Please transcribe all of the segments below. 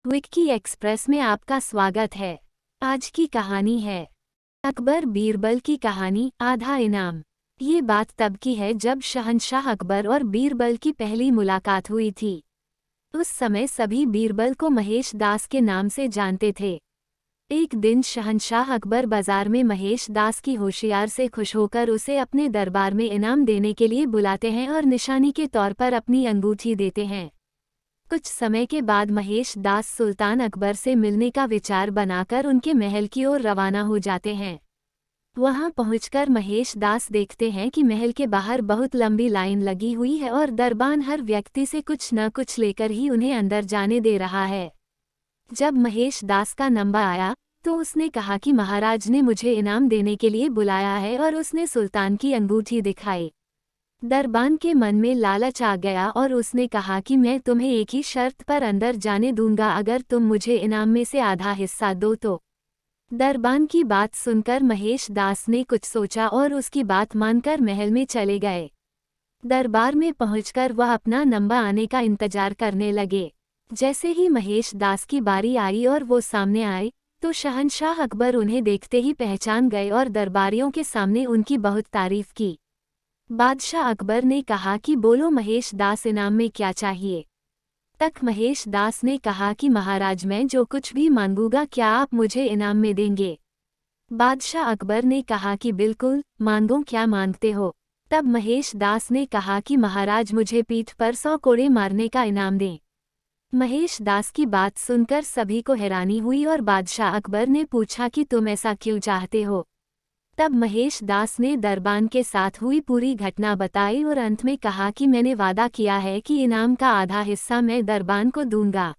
Vicky express में आपका स्वागत है। आज की कहानी है अकबर बीरबल की कहानी, आधा इनाम। ये बात तब की है जब शहंशाह अकबर और बीरबल की पहली मुलाकात हुई थी। उस समय सभी बीरबल को महेश दास के नाम से जानते थे। एक दिन शहंशाह अकबर बाजार में महेश दास की होशियार से खुश होकर उसे अपने दरबार में इनाम देने के लिए बुलाते हैं और निशानी के तौर पर अपनी अंगूठी देते हैं। कुछ समय के बाद महेश दास सुल्तान अकबर से मिलने का विचार बनाकर उनके महल की ओर रवाना हो जाते हैं। वहां पहुंचकर महेश दास देखते हैं कि महल के बाहर बहुत लंबी लाइन लगी हुई है और दरबान हर व्यक्ति से कुछ न कुछ लेकर ही उन्हें अंदर जाने दे रहा है। जब महेश दास का नंबर आया तो उसने कहा कि महाराज ने मुझे इनाम देने के लिए बुलाया है और उसने सुल्तान की अंगूठी दिखाई। दरबान के मन में लालच आ गया और उसने कहा कि मैं तुम्हें एक ही शर्त पर अंदर जाने दूंगा, अगर तुम मुझे इनाम में से आधा हिस्सा दो तो। दरबान की बात सुनकर महेश दास ने कुछ सोचा और उसकी बात मानकर महल में चले गए। दरबार में पहुंचकर वह अपना नंबर आने का इंतजार करने लगे। जैसे ही महेश दास की बारी आई और वो सामने आए तो शहंशाह अकबर उन्हें देखते ही पहचान गए और दरबारियों के सामने उनकी बहुत तारीफ की। बादशाह अकबर ने कहा कि बोलो महेश दास, इनाम में क्या चाहिए। तक महेश दास ने कहा कि महाराज, मैं जो कुछ भी मांगूंगा क्या आप मुझे इनाम में देंगे। बादशाह अकबर ने कहा कि बिल्कुल, मांगो, क्या मांगते हो। तब महेश दास ने कहा कि महाराज, मुझे पीठ पर 100 कोड़े मारने का इनाम दें। महेश दास की बात सुनकर सभी को हैरानी हुई और बादशाह अकबर ने पूछा कि तुम ऐसा क्यों चाहते हो। तब महेश दास ने दरबान के साथ हुई पूरी घटना बताई और अंत में कहा कि मैंने वादा किया है कि इनाम का आधा हिस्सा मैं दरबान को दूंगा।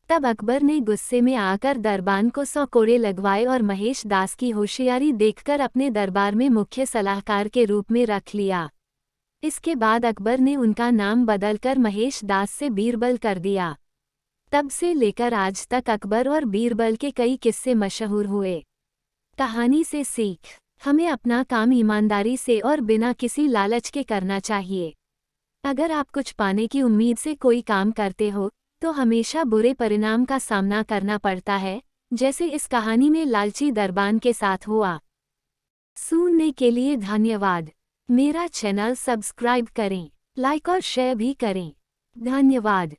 तब अकबर ने गुस्से में आकर दरबान को 100 कोड़े लगवाए और महेश दास की होशियारी देखकर अपने दरबार में मुख्य सलाहकार के रूप में रख लिया। इसके बाद अकबर ने उनका नाम बदलकर महेश दास से बीरबल कर दिया। तब से लेकर आज तक अकबर और बीरबल के कई किस्से मशहूर हुए। कहानी से सीख, हमें अपना काम ईमानदारी से और बिना किसी लालच के करना चाहिए। अगर आप कुछ पाने की उम्मीद से कोई काम करते हो तो हमेशा बुरे परिणाम का सामना करना पड़ता है, जैसे इस कहानी में लालची दरबान के साथ हुआ। सुनने के लिए धन्यवाद। मेरा चैनल सब्सक्राइब करें, लाइक और शेयर भी करें। धन्यवाद।